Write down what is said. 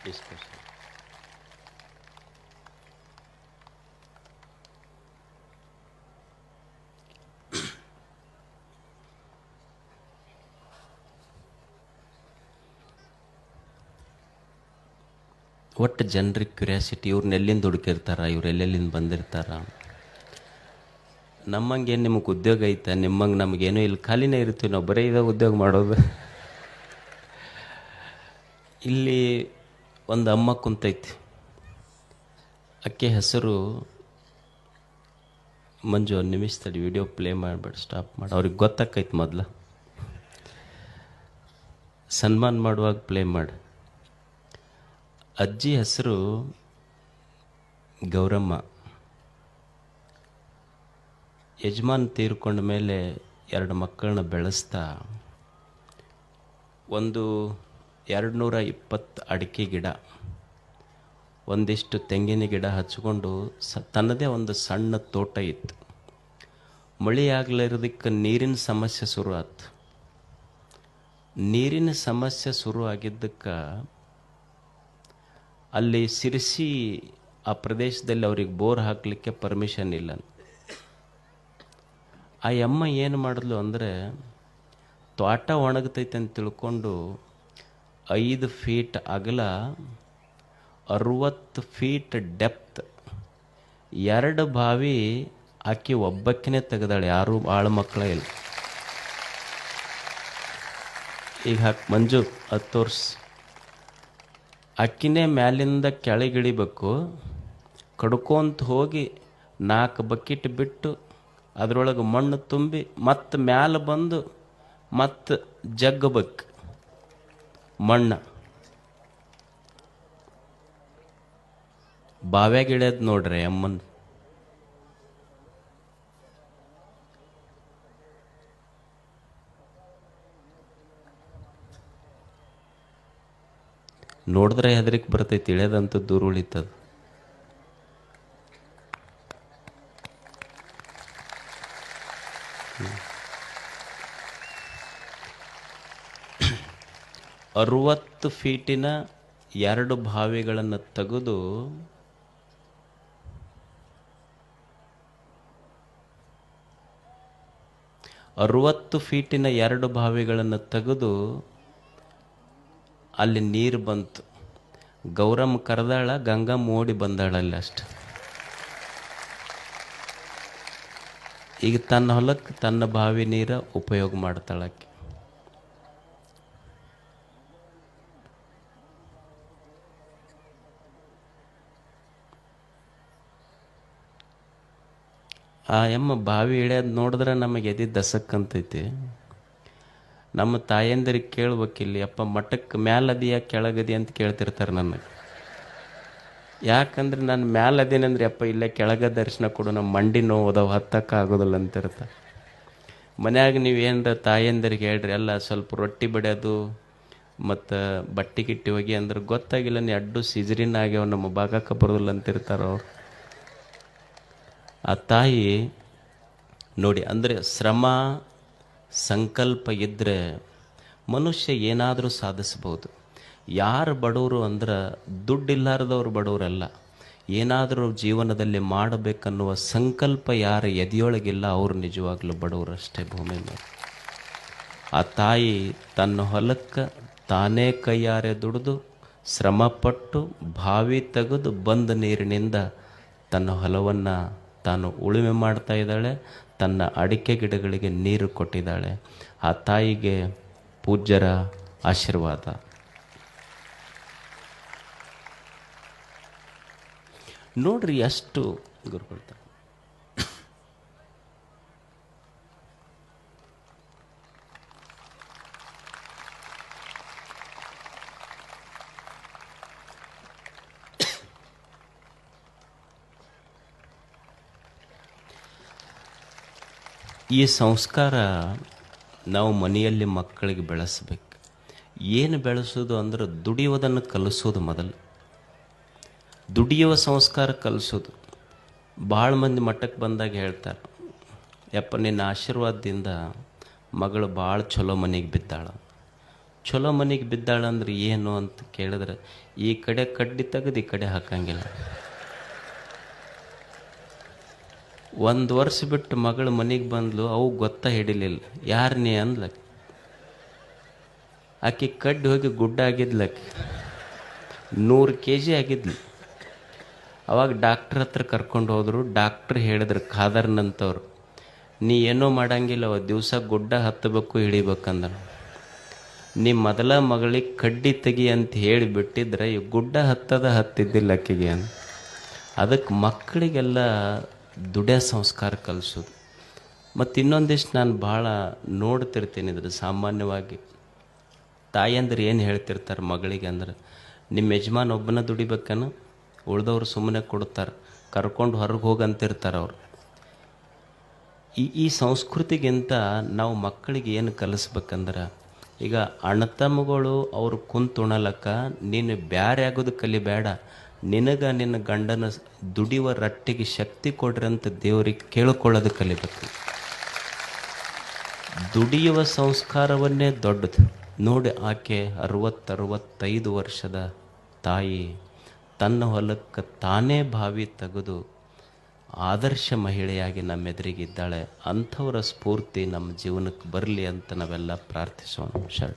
Discussion. ಒಟ್ಟು ಜನರಿಗೆ curiosity, ಇವ್ರನ್ನ ಎಲ್ಲಿಂದ ಹುಡುಕಿರ್ತಾರ, ಇವ್ರು ಎಲ್ಲೆಲ್ಲಿಂದ ಬಂದಿರ್ತಾರ. ನಮ್ಮಂಗೆ ನಿಮಗೆ ಉದ್ಯೋಗ ಐತೆ, ನಿಮ್ಮಂಗೆ ನಮಗೇನೂ ಇಲ್ಲಿ ಖಾಲಿನೇ ಇರ್ತೀವಿ ನಾವು, ಬರೀ ಇದೇ ಉದ್ಯೋಗ ಮಾಡೋದು. ಇಲ್ಲಿ ಒಂದು ಅಮ್ಮ ಕುಂತೈತಿ, ಅಕ್ಕೆ ಹೆಸರು ಮಂಜು. ಒಂದು ನಿಮಿಷದಲ್ಲಿ ವಿಡಿಯೋ ಪ್ಲೇ ಮಾಡಿಬಿಟ್ಟು ಸ್ಟಾಪ್ ಮಾಡಿ, ಅವ್ರಿಗೆ ಗೊತ್ತಾಕೈತಿ ಮೊದಲು. ಸನ್ಮಾನ ಮಾಡುವಾಗ ಪ್ಲೇ ಮಾಡಿ. ಅಜ್ಜಿ ಹೆಸರು ಗೌರಮ್ಮ. ಯಜಮಾನ್ ತೀರ್ಕೊಂಡ ಮೇಲೆ 2 ಮಕ್ಕಳನ್ನ ಬೆಳೆಸ್ತಾ ಒಂದು 220 ಅಡಿಕೆ ಗಿಡ, ಒಂದಿಷ್ಟು ತೆಂಗಿನ ಗಿಡ ಹಚ್ಕೊಂಡು ತನ್ನದೇ ಒಂದು ಸಣ್ಣ ತೋಟ ಇತ್ತು. ಮಳೆ ಆಗ್ಲಿರೋದಕ್ಕೆ ನೀರಿನ ಸಮಸ್ಯೆ ಶುರು ಆಯ್ತು. ನೀರಿನ ಸಮಸ್ಯೆ ಶುರು ಆಗಿದ್ದಕ್ಕೆ ಅಲ್ಲಿ ಸಿರಿಸಿ ಆ ಪ್ರದೇಶದಲ್ಲಿ ಅವ್ರಿಗೆ ಬೋರ್ ಹಾಕಲಿಕ್ಕೆ ಪರ್ಮಿಷನ್ ಇಲ್ಲ. ಆ ಅಮ್ಮ ಏನು ಮಾಡಿದ್ಲು ಅಂದರೆ, ತೋಟ ಒಣಗ್ತೈತೆ ಅಂತ ತಿಳ್ಕೊಂಡು 5 ಫೀಟ್ ಅಗಲ 60 ಫೀಟ್ ಡೆಪ್ತ್ 2 ಬಾವಿ ಆಕಿ ಒಬ್ಬಕ್ಕೇ ತೆಗೆದಾಳೆ, ಯಾರು ಆಳು ಮಕ್ಕಳ ಇಲ್ಲ. ಈಗ ಮಂಜು 10 ವರ್ಷ ಅಕ್ಕಿನೇ ಮ್ಯಾಲಿಂದ ಕೆಳಗಿಳಿಬೇಕು, ಕಡ್ಕೊಂತ ಹೋಗಿ 4 ಬಕೆಟ್ ಬಿಟ್ಟು ಅದರೊಳಗೆ ಮಣ್ಣು ತುಂಬಿ ಮತ್ತೆ ಮ್ಯಾಲೆ ಬಂದು ಮತ್ತೆ ಜಗ್ಗಬೇಕು ಮಣ್ಣು. ಬಾವ್ಯಾಗ ಇಳ್ಯದ್ ನೋಡ್ರಿ ಅಮ್ಮನ್. ನೋಡಿದ್ರೆ ಹೆದರಿಕೆ ಬರ್ತೈತಿ, ಇಳ್ಯದಂತೂ ದೂರ ಉಳಿತದ. ಅರುವತ್ತು ಫೀಟಿನ 2 ಬಾವಿಗಳನ್ನು ತೆಗೆದು ಅಲ್ಲಿ ನೀರು ಬಂತು. ಗೌರಮ್ಮ ಕರೆದಾಳ, ಗಂಗಮ್ಮ ಓಡಿ ಬಂದಾಳಲ್ಲಿ ಅಷ್ಟು. ಈಗ ತನ್ನ ಹೊಲಕ್ಕೆ ತನ್ನ ಬಾವಿ ನೀರ ಉಪಯೋಗ ಮಾಡ್ತಾಳಕ್ಕೆ. ಆ ಎಮ್ಮ ಬಾವಿ ಇಳ್ಯೋದು ನೋಡಿದ್ರೆ ನಮಗೆ ಎದೆ ದಸಕ್ಕಂತೈತಿ. ನಮ್ಮ ತಾಯಂದಿರಿಗೆ ಕೇಳ್ಬೇಕಿಲ್ಲಿ, ಅಪ್ಪ ಮಠಕ್ಕೆ ಮ್ಯಾಲದಿಯ ಕೆಳಗದಿ ಅಂತ ಕೇಳ್ತಿರ್ತಾರೆ ನನಗೆ. ಯಾಕಂದ್ರೆ ನಾನು ಮ್ಯಾಲದೀನಂದ್ರೆ ಅಪ್ಪ ಇಲ್ಲೇ ಕೆಳಗ ದರ್ಶನ ಕೊಡು, ನಮ್ಮ ಮಂಡಿ ನೋವು ಅದಾವ, ಹತ್ತಕ್ಕಾಗೋದಿಲ್ಲ ಅಂತಿರ್ತಾರೆ. ಮನ್ಯಾಗ ನೀವು ಏನರ ತಾಯಂದಿರಿಗೆ ಹೇಳ್ರಿ, ಅಲ್ಲ ಸ್ವಲ್ಪ ರೊಟ್ಟಿ ಬಡಿಯೋದು ಮತ್ತು ಬಟ್ಟೆ ಗಿಟ್ಟಿ ಹೋಗಿ ಅಂದ್ರೆ ಗೊತ್ತಾಗಿಲ್ಲ, ನೀ ಅಡ್ಡು ಸಿಜರಿನ್ ಆಗ್ಯಾವ, ನಮ್ಮ ಭಾಗಕ್ಕೆ ಬರೋದಿಲ್ಲ ಅಂತಿರ್ತಾರ ಅವ್ರು. ಆ ತಾಯಿ ನೋಡಿ, ಅಂದರೆ ಶ್ರಮ ಸಂಕಲ್ಪ ಇದ್ದರೆ ಮನುಷ್ಯ ಏನಾದರೂ ಸಾಧಿಸ್ಬೋದು. ಯಾರು ಬಡವರು ಅಂದ್ರೆ ದುಡ್ಡಿಲ್ಲಾರದವ್ರು ಬಡವರಲ್ಲ, ಏನಾದರೂ ಜೀವನದಲ್ಲಿ ಮಾಡಬೇಕನ್ನುವ ಸಂಕಲ್ಪ ಯಾರ ಎದೆಯೊಳಗಿಲ್ಲ ಅವರು ನಿಜವಾಗ್ಲೂ ಬಡವರಷ್ಟೇ ಭೂಮಿ ಮೇಲೆ. ಆ ತಾಯಿ ತನ್ನ ಹೊಲಕ್ಕೆ ತಾನೇ ಕೈಯಾರೆ ದುಡಿದು ಶ್ರಮಪಟ್ಟು ಬಾವಿ ತೆಗೆದು ಬಂದ ನೀರಿನಿಂದ ತನ್ನ ಹೊಲವನ್ನು ತಾನು ಉಳುಮೆ ಮಾಡ್ತಾ ಇದ್ದಾಳೆ, ತನ್ನ ಅಡಿಕೆ ಗಿಡಗಳಿಗೆ ನೀರು ಕೊಟ್ಟಿದ್ದಾಳೆ. ಆ ತಾಯಿಗೆ ಪೂಜ್ಯರ ಆಶೀರ್ವಾದ. ನೋಡ್ರಿ ಎಷ್ಟು ಗುರುಕೊಳ್ತಾರೆ. ಈ ಸಂಸ್ಕಾರ ನಾವು ಮನೆಯಲ್ಲಿ ಮಕ್ಕಳಿಗೆ ಬೆಳೆಸಬೇಕು. ಏನು ಬೆಳೆಸೋದು ಅಂದ್ರೆ ದುಡಿಯೋದನ್ನು ಕಲಿಸೋದು. ಮೊದಲು ದುಡಿಯುವ ಸಂಸ್ಕಾರ ಕಲಿಸೋದು. ಭಾಳ ಮಂದಿ ಮಠಕ್ಕೆ ಬಂದಾಗ ಹೇಳ್ತಾರೆ, ಯಪ್ಪ ನಿನ್ನ ಆಶೀರ್ವಾದದಿಂದ ಮಗಳು ಭಾಳ ಚಲೋ ಮನೆಗೆ ಬಿದ್ದಾಳ, ಚಲೋ ಮನೆಗೆ ಬಿದ್ದಾಳಂದ್ರೆ ಏನು ಅಂತ ಕೇಳಿದ್ರೆ ಈ ಕಡೆ ಕಡ್ಡಿ ತೆಗೆದು ಈ ಕಡೆ ಹಾಕಂಗಿಲ್ಲ. 1 ವರ್ಷ ಬಿಟ್ಟು ಮಗಳು ಮನೆಗೆ ಬಂದ್ಲು, ಅವು ಗೊತ್ತಾ ಹಿಡಿಲಿಲ್ಲ. ಯಾರು ನೀ ಅಂದ್ಲಕ್ಕೆ. ಆಕೆ ಕಡ್ಡಿ ಹೋಗಿ ಗುಡ್ಡ ಆಗಿದ್ಲಕ್ಕೆ, 100 kg ಆಗಿದ್ಲು. ಅವಾಗ ಡಾಕ್ಟ್ರ್ ಹತ್ರ ಕರ್ಕೊಂಡು ಹೋದರು. ಡಾಕ್ಟ್ರ್ ಹೇಳಿದ್ರು ಖಾದರ್ನಂತವ್ರು, ನೀ ಏನೂ ಮಾಡಂಗಿಲ್ಲ, ದಿವಸ ಗುಡ್ಡ ಹತ್ತಬೇಕು ಇಳಿಬೇಕಂದ್ರೆ. ನೀ ಮೊದಲ ಮಗಳಿಗೆ ಕಡ್ಡಿ ತೆಗಿ ಅಂತ ಹೇಳಿ ಬಿಟ್ಟಿದ್ರೆ ಈ ಗುಡ್ಡ ಹತ್ತಿದ್ದಿಲ್ಲ ಅಕ್ಕಿಗೆ ಅಂತ. ಅದಕ್ಕೆ ಮಕ್ಕಳಿಗೆಲ್ಲ ದುಡ್ಯ ಸಂಸ್ಕಾರ ಕಲಿಸೋದು. ಮತ್ತು ಇನ್ನೊಂದಿಷ್ಟು ನಾನು ಭಾಳ ನೋಡ್ತಿರ್ತೀನಿ. ಇದ್ರ ಸಾಮಾನ್ಯವಾಗಿ ತಾಯಂದ್ರೆ ಏನು ಹೇಳ್ತಿರ್ತಾರೆ ಮಗಳಿಗೆ ಅಂದ್ರೆ, ನಿಮ್ಮ ಯಜಮಾನ್ ಒಬ್ಬನ ದುಡಿಬೇಕನ, ಉಳ್ದವ್ರು ಸುಮ್ಮನೆ ಕೊಡ್ತಾರೆ, ಕರ್ಕೊಂಡು ಹೊರಗೆ ಹೋಗಂತಿರ್ತಾರೆ ಅವರು. ಈ ಸಂಸ್ಕೃತಿಗಿಂತ ನಾವು ಮಕ್ಕಳಿಗೆ ಏನು ಕಲಿಸ್ಬೇಕಂದ್ರೆ, ಈಗ ಅಣ್ಣತಮ್ಮಗಳು ಅವ್ರು ಕುಂತುಣಲಕ್ಕ ನೀನು ಬ್ಯಾರೆ ಆಗೋದು ಕಲಿಬೇಡ, ನಿನ್ನ ಗಂಡನ ದುಡಿಯುವ ರಟ್ಟಿಗೆ ಶಕ್ತಿ ಕೊಡ್ರಿ ಅಂತ ದೇವರಿಗೆ ಕೇಳ್ಕೊಳ್ಳೋದು ಕಲಿಬೇಕು. ದುಡಿಯುವ ಸಂಸ್ಕಾರವನ್ನೇ ದೊಡ್ಡದು. ನೋಡಿ, ಆಕೆ 60-65 ವರ್ಷದ ತಾಯಿ ತನ್ನ ಹೊಲಕ್ಕೆ ತಾನೇ ಬಾವಿ ತೆಗೆದು ಆದರ್ಶ ಮಹಿಳೆಯಾಗಿ ನಮ್ಮೆದುರಿಗಿದ್ದಾಳೆ. ಅಂಥವರ ಸ್ಫೂರ್ತಿ ನಮ್ಮ ಜೀವನಕ್ಕೆ ಬರಲಿ ಅಂತ ನಾವೆಲ್ಲ ಪ್ರಾರ್ಥಿಸೋಣ. ಶರಣ.